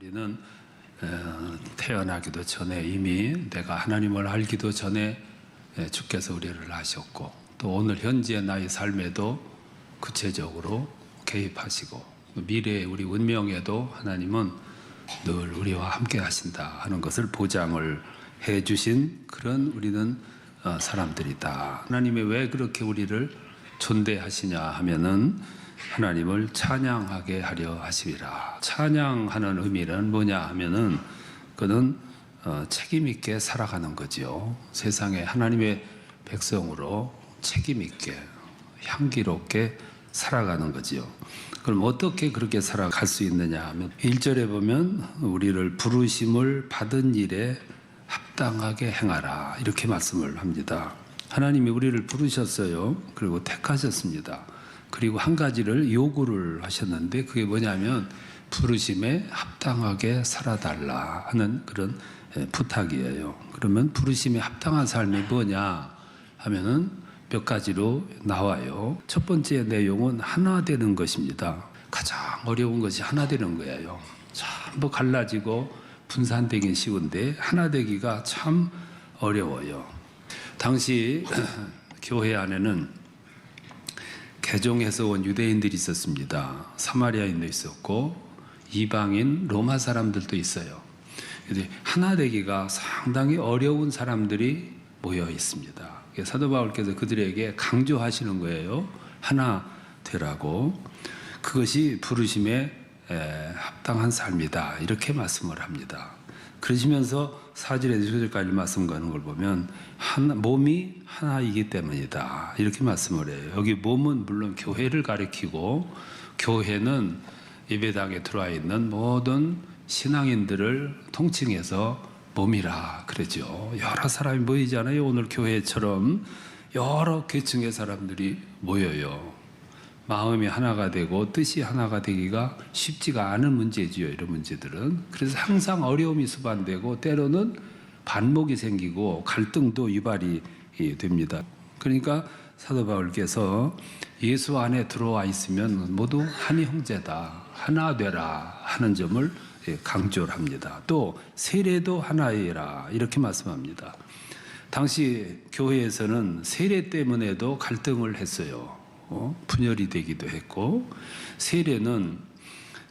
우리는 태어나기도 전에 이미 내가 하나님을 알기도 전에 주께서 우리를 아셨고, 또 오늘 현재 나의 삶에도 구체적으로 개입하시고, 미래의 우리 운명에도 하나님은 늘 우리와 함께 하신다 하는 것을 보장을 해 주신 그런 우리는 사람들이다. 하나님이 왜 그렇게 우리를 존대하시냐 하면은 하나님을 찬양하게 하려 하심이라. 찬양하는 의미는 뭐냐 하면은 그는 책임 있게 살아가는 거죠. 세상에 하나님의 백성으로 책임 있게 향기롭게 살아가는 거지요. 그럼 어떻게 그렇게 살아갈 수 있느냐 하면 1절에 보면 우리를 부르심을 받은 일에 합당하게 행하라 이렇게 말씀을 합니다. 하나님이 우리를 부르셨어요. 그리고 택하셨습니다. 그리고 한 가지를 요구를 하셨는데 그게 뭐냐면 부르심에 합당하게 살아달라 하는 그런 부탁이에요. 그러면 부르심에 합당한 삶이 뭐냐 하면은 몇 가지로 나와요. 첫 번째 내용은 하나 되는 것입니다. 가장 어려운 것이 하나 되는 거예요. 전부 갈라지고 분산되긴 쉬운데 하나 되기가 참 어려워요. 당시 교회 안에는 개종해서 온 유대인들이 있었습니다. 사마리아인도 있었고 이방인 로마 사람들도 있어요. 근데 하나 되기가 상당히 어려운 사람들이 모여 있습니다. 사도 바울께서 그들에게 강조하시는 거예요. 하나 되라고. 그것이 부르심에 합당한 삶이다 이렇게 말씀을 합니다. 그러시면서 4절에서 6절까지 말씀 가는 걸 보면 몸이 하나이기 때문이다 이렇게 말씀을 해요. 여기 몸은 물론 교회를 가리키고, 교회는 예배당에 들어와 있는 모든 신앙인들을 통칭해서 몸이라 그러죠. 여러 사람이 모이잖아요. 오늘 교회처럼 여러 계층의 사람들이 모여요. 마음이 하나가 되고 뜻이 하나가 되기가 쉽지가 않은 문제지요. 이런 문제들은. 그래서 항상 어려움이 수반되고 때로는 반목이 생기고 갈등도 유발이 됩니다. 그러니까 사도 바울께서 예수 안에 들어와 있으면 모두 한 형제다, 하나 되라 하는 점을 강조를 합니다. 또 세례도 하나이라 이렇게 말씀합니다. 당시 교회에서는 세례 때문에도 갈등을 했어요. 분열이 되기도 했고, 세례는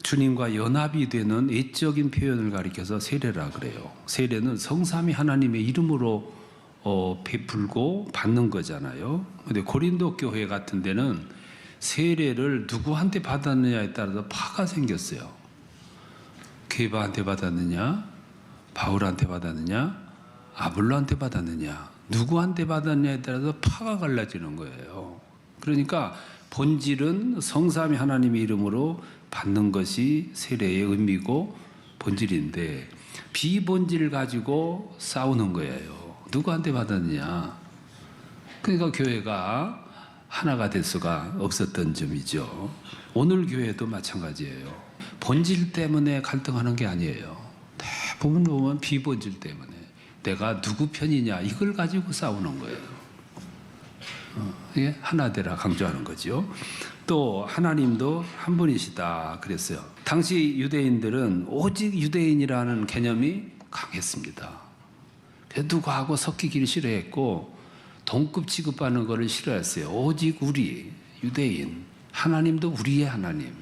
주님과 연합이 되는 애적인 표현을 가리켜서 세례라 그래요. 세례는 성삼위 하나님의 이름으로 베풀고 받는 거잖아요. 근데 고린도 교회 같은 데는 세례를 누구한테 받았느냐에 따라서 파가 생겼어요. 게바한테 받았느냐, 바울한테 받았느냐, 아볼로한테 받았느냐, 누구한테 받았느냐에 따라서 파가 갈라지는 거예요. 그러니까 본질은 성삼위 하나님의 이름으로 받는 것이 세례의 의미고 본질인데 비본질을 가지고 싸우는 거예요. 누구한테 받았느냐. 그러니까 교회가 하나가 될 수가 없었던 점이죠. 오늘 교회도 마찬가지예요. 본질 때문에 갈등하는 게 아니에요. 대부분 보면 비본질 때문에 내가 누구 편이냐 이걸 가지고 싸우는 거예요. 하나 되라 강조하는 거죠. 또 하나님도 한 분이시다 그랬어요. 당시 유대인들은 오직 유대인이라는 개념이 강했습니다. 누구하고 섞이기를 싫어했고 동급 취급하는 것을 싫어했어요. 오직 우리 유대인, 하나님도 우리의 하나님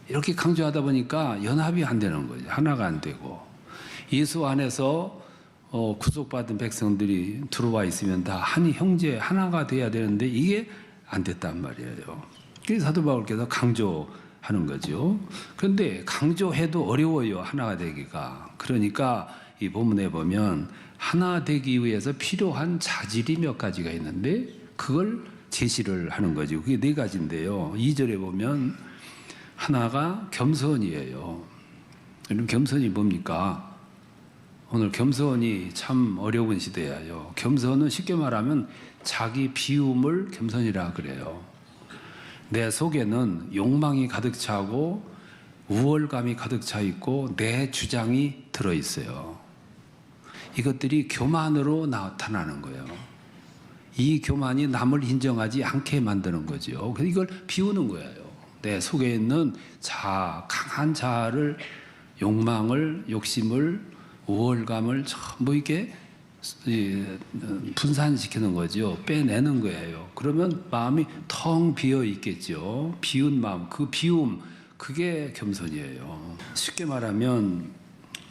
이렇게 강조하다 보니까 연합이 안 되는 거죠. 하나가 안 되고 예수 안에서 구속받은 백성들이 들어와 있으면 다 한 형제 하나가 돼야 되는데 이게 안 됐단 말이에요. 그래서 사도 바울께서 강조하는 거죠. 그런데 강조해도 어려워요. 하나가 되기가. 그러니까 이 본문에 보면 하나 되기 위해서 필요한 자질이 몇 가지가 있는데 그걸 제시를 하는 거죠. 그게 네 가지인데요. 2절에 보면 하나가 겸손이에요. 그럼 겸손이 뭡니까? 오늘 겸손이 참 어려운 시대예요. 겸손은 쉽게 말하면 자기 비움을 겸손이라 그래요. 내 속에는 욕망이 가득 차고 우월감이 가득 차 있고 내 주장이 들어 있어요. 이것들이 교만으로 나타나는 거예요. 이 교만이 남을 인정하지 않게 만드는 거죠. 그래서 이걸 비우는 거예요. 내 속에 있는 강한 자아를 욕망을, 욕심을, 우월감을 전부 이렇게 분산시키는 거죠. 빼내는 거예요. 그러면 마음이 텅 비어 있겠죠. 비운 마음, 그 비움, 그게 겸손이에요. 쉽게 말하면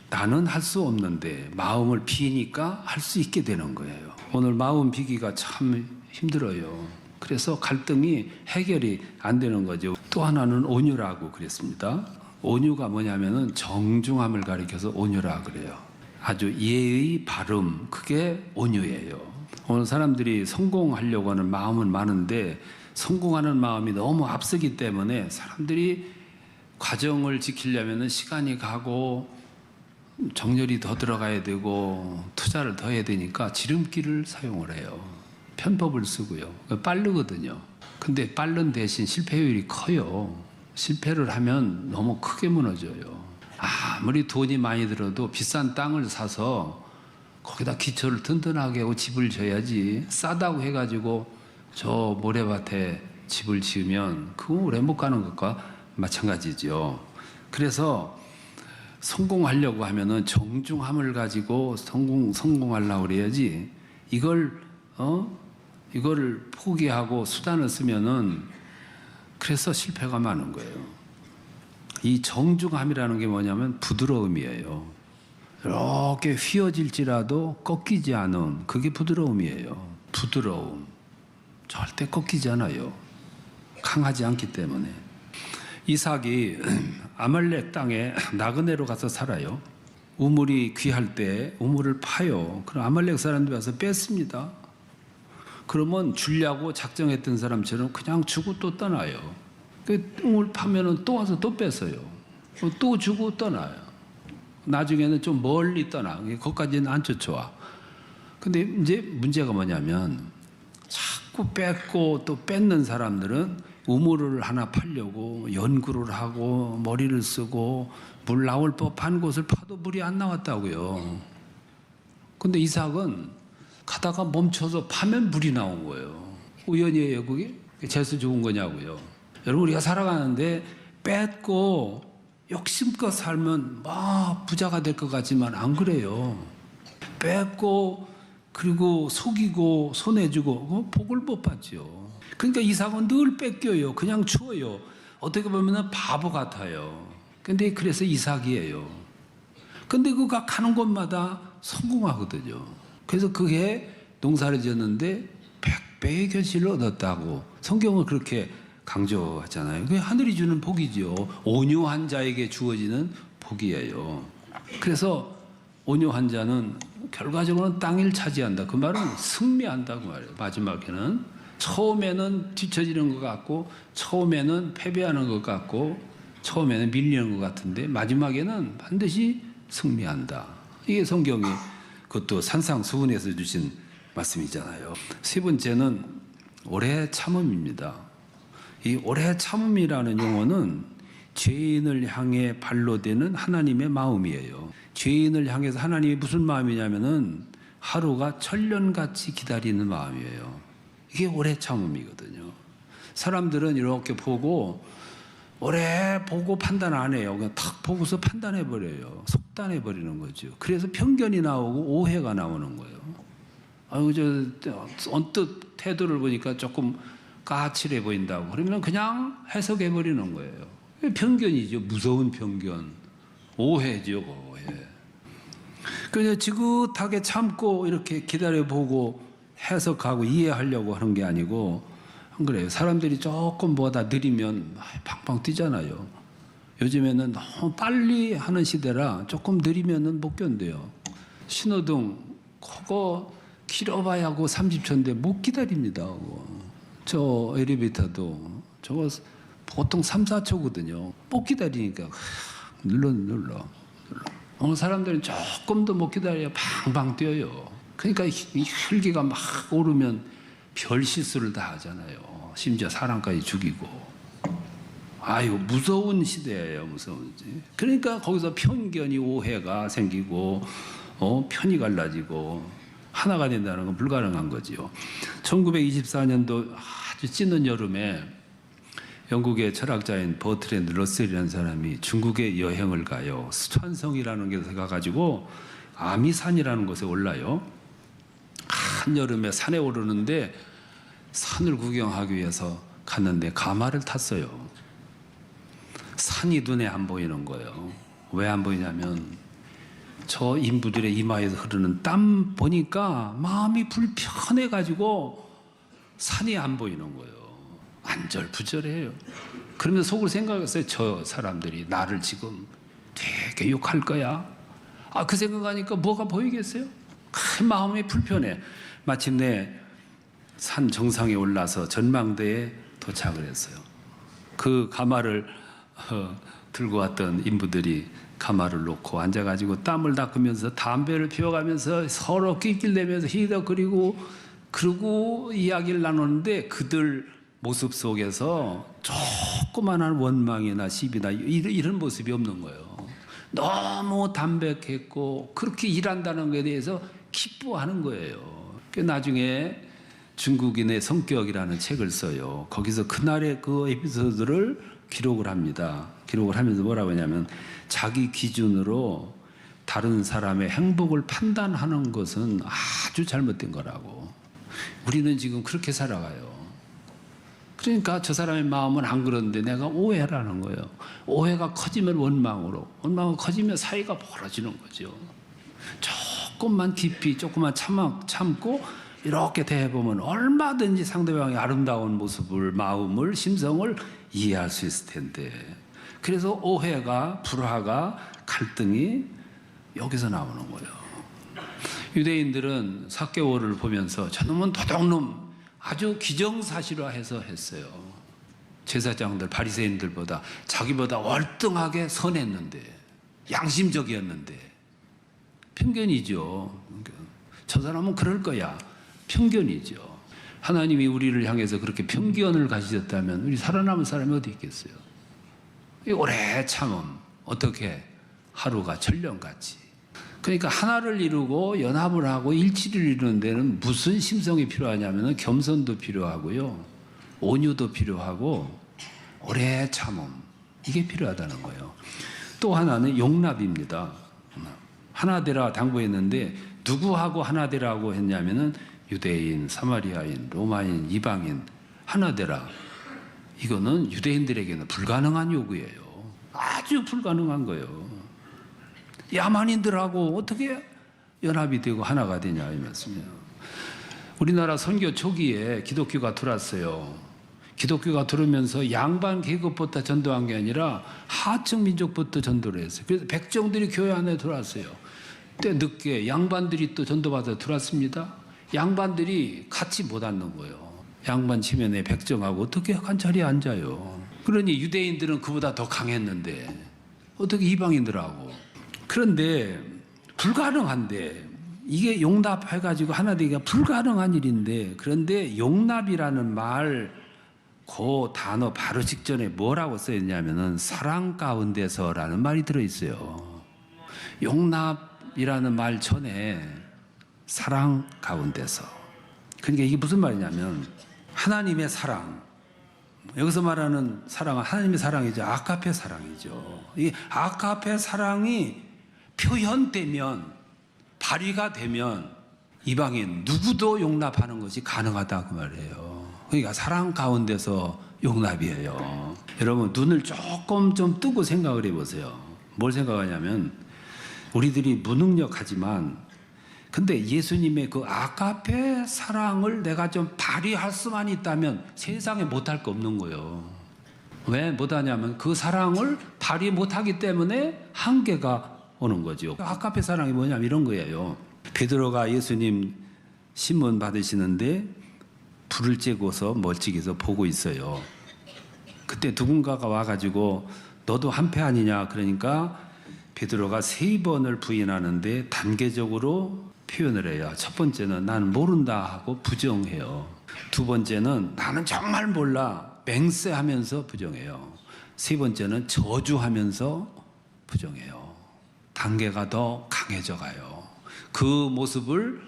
나는 할 수 없는데 마음을 비니까 할 수 있게 되는 거예요. 오늘 마음 비기가 참 힘들어요. 그래서 갈등이 해결이 안 되는 거죠. 또 하나는 온유라고 그랬습니다. 온유가 뭐냐면은 정중함을 가리켜서 온유라 그래요. 아주 예의 바름, 그게 온유예요. 오늘 사람들이 성공하려고 하는 마음은 많은데 성공하는 마음이 너무 앞서기 때문에 사람들이 과정을 지키려면 시간이 가고 정열이 더 들어가야 되고 투자를 더 해야 되니까 지름길을 사용을 해요. 편법을 쓰고요. 빠르거든요. 근데 빠른 대신 실패율이 커요. 실패를 하면 너무 크게 무너져요. 아무리 돈이 많이 들어도 비싼 땅을 사서 거기다 기초를 튼튼하게 하고 집을 져야지, 싸다고 해가지고 저 모래밭에 집을 지으면 그거 오래 못 가는 것과 마찬가지죠. 그래서 성공하려고 하면은 정중함을 가지고 성공하려고 그래야지, 이거를 포기하고 수단을 쓰면은 그래서 실패가 많은 거예요. 이 정중함이라는 게 뭐냐면 부드러움이에요. 이렇게 휘어질지라도 꺾이지 않은, 그게 부드러움이에요. 부드러움. 절대 꺾이지 않아요. 강하지 않기 때문에. 이삭이 아말렉 땅에 나그네로 가서 살아요. 우물이 귀할 때 우물을 파요. 그럼 아말렉 사람들이 와서 뺐습니다. 그러면 주려고 작정했던 사람처럼 그냥 주고 또 떠나요. 그 우물 파면은 또 와서 또 뺐어요. 또 주고 떠나요. 나중에는 좀 멀리 떠나. 거기까지는 안 쫓아와. 근데 이제 문제가 뭐냐면 자꾸 뺏고 또 뺏는 사람들은 우물을 하나 파려고 연구를 하고 머리를 쓰고 물 나올 법한 곳을 파도 물이 안 나왔다고요. 근데 이삭은 가다가 멈춰서 파면 물이 나온 거예요. 우연이에요, 그게? 재수 좋은 거냐고요. 여러분, 우리가 살아가는데 뺏고 욕심껏 살면 막 부자가 될 것 같지만 안 그래요. 뺏고 그리고 속이고 손해주고 복을 못 받죠. 그러니까 이삭은 늘 뺏겨요. 그냥 주어요. 어떻게 보면 바보 같아요. 근데 그래서 이삭이에요. 근데 그가 가는 곳마다 성공하거든요. 그래서 그게 농사를 지었는데 100배의 결실을 얻었다고 성경은 그렇게 강조하잖아요. 그게 하늘이 주는 복이죠. 온유한 자에게 주어지는 복이에요. 그래서 온유한 자는 결과적으로는 땅을 차지한다. 그 말은 승리한다고 말해요. 마지막에는 처음에는 뒤처지는 것 같고, 처음에는 패배하는 것 같고, 처음에는 밀리는 것 같은데 마지막에는 반드시 승리한다. 이게 성경이 그것도 산상수훈에서 주신 말씀이잖아요. 세 번째는 오래 참음입니다. 이 오래 참음이라는 용어는 죄인을 향해 발로 되는 하나님의 마음이에요. 죄인을 향해서 하나님이 무슨 마음이냐면은 하루가 천년같이 기다리는 마음이에요. 이게 오래 참음이거든요. 사람들은 이렇게 보고 오래 보고 판단 안 해요. 그냥 탁 보고서 판단해 버려요. 속단해 버리는 거죠. 그래서 편견이 나오고 오해가 나오는 거예요. 아유, 언뜻 태도를 보니까 조금 까칠해 보인다고 그러면 그냥 해석해 버리는 거예요. 편견이죠. 무서운 편견. 오해죠, 오해. 그래서 지긋하게 참고 이렇게 기다려보고 해석하고 이해하려고 하는 게 아니고, 안 그래요. 사람들이 조금 뭐다 느리면 팡팡 뛰잖아요. 요즘에는 너무 빨리 하는 시대라 조금 느리면은 못 견뎌요. 신호등 그거 길어봐야 그 30초인데 못 기다립니다. 저 엘리베이터도 저거 보통 3, 4초거든요. 못 기다리니까 눌러. 어느 사람들은 조금 더 못 기다려야 팡팡 뛰어요. 그러니까 이 혈기가 막 오르면 별 실수를 다 하잖아요. 심지어 사람까지 죽이고. 아유, 무서운 시대예요, 무서운지. 그러니까 거기서 편견이, 오해가 생기고, 편이 갈라지고, 하나가 된다는 건 불가능한 거지요. 1924년도 아주 찌는 여름에 영국의 철학자인 버트랜드 러셀이라는 사람이 중국에 여행을 가요. 스촨성이라는 곳에 가가지고 아미산이라는 곳에 올라요. 한여름에 산에 오르는데 산을 구경하기 위해서 갔는데 가마를 탔어요. 산이 눈에 안 보이는 거예요. 왜 안 보이냐면 저 인부들의 이마에서 흐르는 땀 보니까 마음이 불편해가지고 산이 안 보이는 거예요. 안절부절해요. 그러면서 속으로 생각했어요. 저 사람들이 나를 지금 되게 욕할 거야. 그 생각하니까 뭐가 보이겠어요? 마음이 불편해. 마침내 산 정상에 올라서 전망대에 도착을 했어요. 그 가마를 들고 왔던 인부들이 가마를 놓고 앉아가지고 땀을 닦으면서 담배를 피워가면서 서로 낄낄대면서 희덕거리고 그러고 이야기를 나누는데 그들 모습 속에서 조그만한 원망이나 시비나 이런 모습이 없는 거예요. 너무 담백했고 그렇게 일한다는 것에 대해서 기뻐하는 거예요. 나중에 중국인의 성격이라는 책을 써요. 거기서 그날의 그 에피소드를 기록을 합니다. 기록을 하면서 뭐라고 하냐면 자기 기준으로 다른 사람의 행복을 판단하는 것은 아주 잘못된 거라고. 우리는 지금 그렇게 살아가요. 그러니까 저 사람의 마음은 안 그런데 내가 오해라는 거예요. 오해가 커지면 원망으로, 원망이 커지면 사이가 벌어지는 거죠. 조금만 깊이, 조금만 참고 이렇게 대해보면 얼마든지 상대방의 아름다운 모습을, 마음을, 심성을 이해할 수 있을 텐데. 그래서 오해가, 불화가, 갈등이 여기서 나오는 거예요. 유대인들은 삭개오를 보면서 저놈은 도둑놈, 아주 기정사실화해서 했어요. 제사장들, 바리새인들보다 자기보다 월등하게 선했는데, 양심적이었는데 편견이죠. 저 사람은 그럴 거야. 편견이죠. 하나님이 우리를 향해서 그렇게 편견을 가지셨다면 우리 살아남은 사람이 어디 있겠어요? 이 오래 참음, 어떻게 하루가 천년같이. 그러니까 하나를 이루고 연합을 하고 일치를 이루는 데는 무슨 심성이 필요하냐면 겸손도 필요하고요, 온유도 필요하고 오래 참음, 이게 필요하다는 거예요. 또 하나는 용납입니다. 하나 되라 당부했는데 누구하고 하나 되라고 했냐면은 유대인, 사마리아인, 로마인, 이방인 하나 되라. 이거는 유대인들에게는 불가능한 요구예요. 아주 불가능한 거예요. 야만인들하고 어떻게 연합이 되고 하나가 되냐 이 말씀이에요. 우리나라 선교 초기에 기독교가 들어왔어요. 기독교가 들어오면서 양반 계급부터 전도한 게 아니라 하층 민족부터 전도를 했어요. 그래서 백정들이 교회 안에 들어왔어요. 그때 늦게 양반들이 또 전도받아 들어왔습니다. 양반들이 같이 못 앉는 거예요. 양반 치면에 백정하고 어떻게 한 자리에 앉아요. 그러니 유대인들은 그보다 더 강했는데 어떻게 이방인들하고. 그런데 불가능한데, 이게 용납해가지고 하나 되기가 불가능한 일인데, 그런데 용납이라는 말, 그 단어 바로 직전에 뭐라고 써있냐면은 사랑 가운데서라는 말이 들어있어요. 용납이라는 말 전에 사랑 가운데서. 그러니까 이게 무슨 말이냐면 하나님의 사랑, 여기서 말하는 사랑은 하나님의 사랑이죠. 아가페 사랑이죠. 이 아가페 사랑이 표현되면, 발휘가 되면 이방인 누구도 용납하는 것이 가능하다 그 말이에요. 그러니까 사랑 가운데서 용납이에요. 여러분 눈을 조금 좀 뜨고 생각을 해보세요. 뭘 생각하냐면 우리들이 무능력하지만 근데 예수님의 그 아가페 사랑을 내가 좀 발휘할 수만 있다면 세상에 못할 거 없는 거예요. 왜 못하냐면 그 사랑을 발휘 못하기 때문에 한계가 오는 거죠. 아가페 사랑이 뭐냐면 이런 거예요. 베드로가 예수님 신문 받으시는데 불을 쬐고서 멀찍이서 보고 있어요. 그때 누군가가 와가지고 너도 한패 아니냐 그러니까 베드로가 3번을 부인하는데 단계적으로 표현을 해요. 첫 번째는 나는 모른다 하고 부정해요. 두 번째는 나는 정말 몰라 맹세하면서 부정해요. 세 번째는 저주하면서 부정해요. 단계가 더 강해져 가요. 그 모습을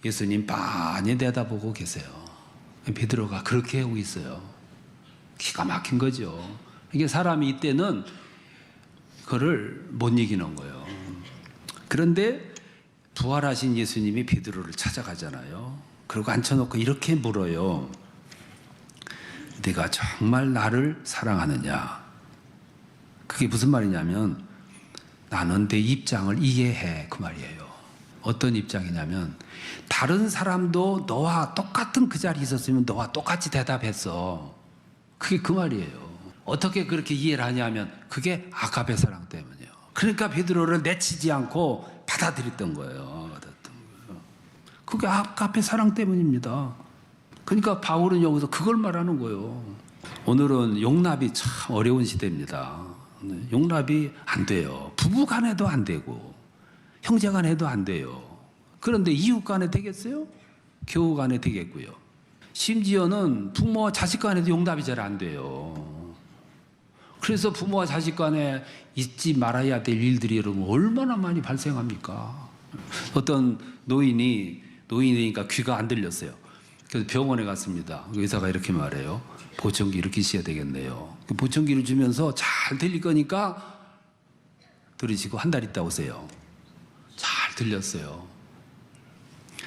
예수님 많이 내다보고 계세요. 베드로가 그렇게 하고 있어요. 기가 막힌 거죠. 이게 사람이 이때는 그를 못 이기는 거예요. 그런데 부활하신 예수님이 베드로를 찾아가잖아요. 그리고 앉혀놓고 이렇게 물어요. 네가 정말 나를 사랑하느냐? 그게 무슨 말이냐면 나는 내 입장을 이해해, 그 말이에요. 어떤 입장이냐면 다른 사람도 너와 똑같은 그 자리에 있었으면 너와 똑같이 대답했어. 그게 그 말이에요. 어떻게 그렇게 이해를 하냐면 그게 아가페 사랑 때문이에요. 그러니까 베드로를 내치지 않고 받아들였던 거예요. 그게 아가페 사랑 때문입니다. 그러니까 바울은 여기서 그걸 말하는 거예요. 오늘은 용납이 참 어려운 시대입니다. 용납이 안 돼요. 부부 간에도 안 되고 형제 간에도 안 돼요. 그런데 이웃 간에 되겠어요? 교우 간에 되겠고요. 심지어는 부모와 자식 간에도 용납이 잘 안 돼요. 그래서 부모와 자식 간에 잊지 말아야 될 일들이 여러분 얼마나 많이 발생합니까? 어떤 노인이니까 귀가 안 들렸어요. 그래서 병원에 갔습니다. 의사가 이렇게 말해요. 보청기 이렇게 씌워야 되겠네요. 보청기를 주면서 잘 들릴 거니까 들으시고 한 달 있다 오세요. 잘 들렸어요.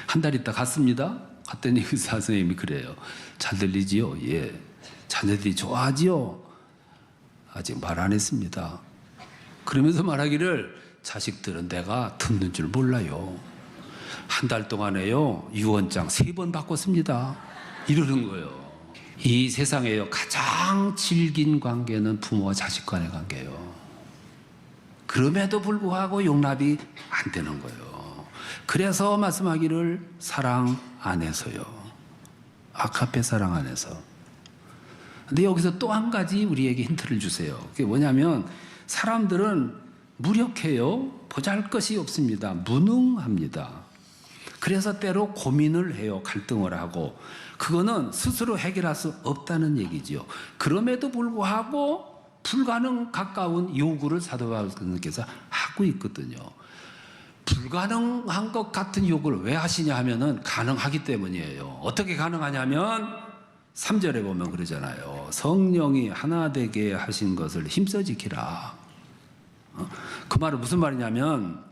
한 달 있다 갔습니다. 갔더니 의사 선생님이 그래요. 잘 들리지요? 예. 자녀들이 좋아하지요? 아직 말 안 했습니다. 그러면서 말하기를 자식들은 내가 듣는 줄 몰라요. 한 달 동안에요 유언장 3번 바꿨습니다. 이러는 거예요. 이 세상에요 가장 질긴 관계는 부모와 자식 간의 관계예요. 그럼에도 불구하고 용납이 안 되는 거예요. 그래서 말씀하기를 사랑 안에서요. 아가페 사랑 안에서. 근데 여기서 또 한 가지 우리에게 힌트를 주세요. 그게 뭐냐면 사람들은 무력해요. 보잘것이 없습니다. 무능합니다. 그래서 때로 고민을 해요. 갈등을 하고. 그거는 스스로 해결할 수 없다는 얘기죠. 그럼에도 불구하고 불가능 가까운 요구를 사도 바울께서 하고 있거든요. 불가능한 것 같은 요구를 왜 하시냐 하면은 가능하기 때문이에요. 어떻게 가능하냐면 3절에 보면 그러잖아요. 성령이 하나 되게 하신 것을 힘써 지키라. 그 말은 무슨 말이냐면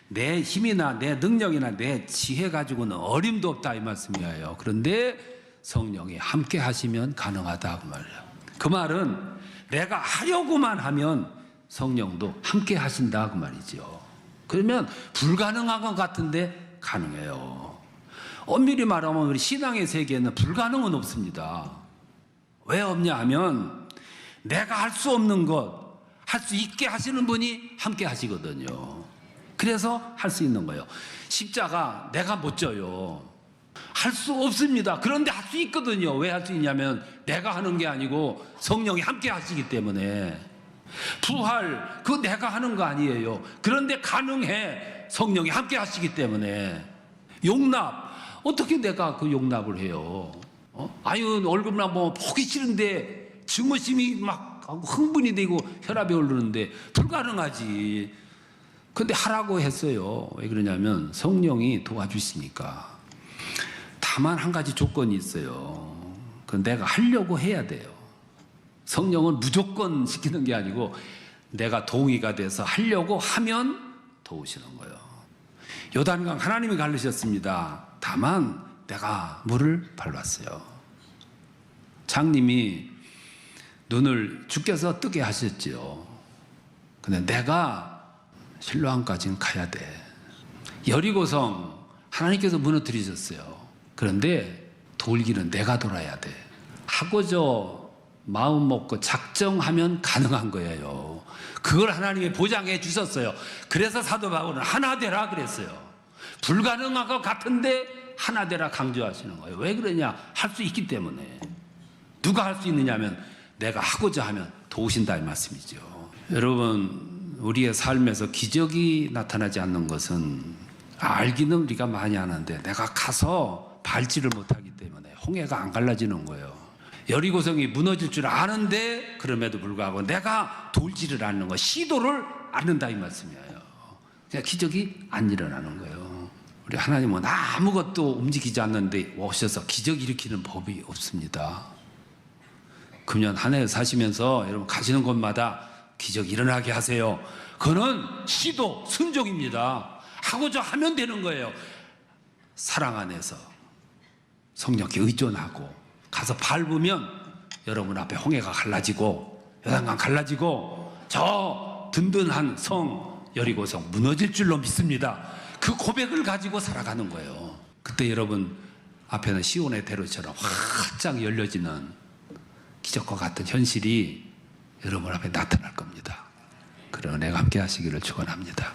내 힘이나 내 능력이나 내 지혜 가지고는 어림도 없다 이 말씀이에요. 그런데 성령이 함께 하시면 가능하다 그 말이에요. 그 말은 내가 하려고만 하면 성령도 함께 하신다 그 말이죠. 그러면 불가능한 것 같은데 가능해요. 엄밀히 말하면 우리 신앙의 세계에는 불가능은 없습니다. 왜 없냐 하면 내가 할 수 없는 것 할 수 있게 하시는 분이 함께 하시거든요. 그래서 할 수 있는 거예요. 십자가 내가 못 져요. 할 수 없습니다. 그런데 할 수 있거든요. 왜 할 수 있냐면 내가 하는 게 아니고 성령이 함께 하시기 때문에. 부활 그거 내가 하는 거 아니에요. 그런데 가능해. 성령이 함께 하시기 때문에. 용납 어떻게 내가 그 용납을 해요? 아유 얼굴만 보면 보기 싫은데 증오심이 막 흥분이 되고 혈압이 오르는데 불가능하지. 근데 하라고 했어요. 왜 그러냐면 성령이 도와주시니까. 다만 한 가지 조건이 있어요. 그건 내가 하려고 해야 돼요. 성령은 무조건 시키는 게 아니고 내가 동의가 돼서 하려고 하면 도우시는 거예요. 요단강 하나님이 가르셨습니다. 다만 내가 물을 밟았어요. 장님이 눈을 주께서 뜨게 하셨지요. 근데 내가 실로암까지는 가야 돼. 여리고성 하나님께서 무너뜨리셨어요. 그런데 돌기는 내가 돌아야 돼. 하고저 마음 먹고 작정하면 가능한 거예요. 그걸 하나님이 보장해 주셨어요. 그래서 사도 바울은 하나 되라 그랬어요. 불가능한 것 같은데 하나 되라 강조하시는 거예요. 왜 그러냐? 할 수 있기 때문에. 누가 할 수 있느냐면 내가 하고자 하면 도우신다 이 말씀이죠. 여러분 우리의 삶에서 기적이 나타나지 않는 것은 알기는 우리가 많이 아는데 내가 가서 밟지를 못하기 때문에 홍해가 안 갈라지는 거예요. 여리고성이 무너질 줄 아는데 그럼에도 불구하고 내가 돌지를 않는 거, 시도를 않는다 이 말씀이에요. 그냥 기적이 안 일어나는 거예요. 우리 하나님은 아무것도 움직이지 않는데 오셔서 기적 일으키는 법이 없습니다. 금년 한 해 사시면서 여러분 가시는 곳마다 기적 일어나게 하세요. 그는 시도 순종입니다. 하고자 하면 되는 거예요. 사랑 안에서 성령께 의존하고 가서 밟으면 여러분 앞에 홍해가 갈라지고 요단강 갈라지고 저 든든한 성 여리고성 무너질 줄로 믿습니다. 그 고백을 가지고 살아가는 거예요. 그때 여러분 앞에는 시온의 대로처럼 활짝 열려지는 기적과 같은 현실이 여러분 앞에 나타날 겁니다. 그런 은혜가 함께 하시기를 축원합니다.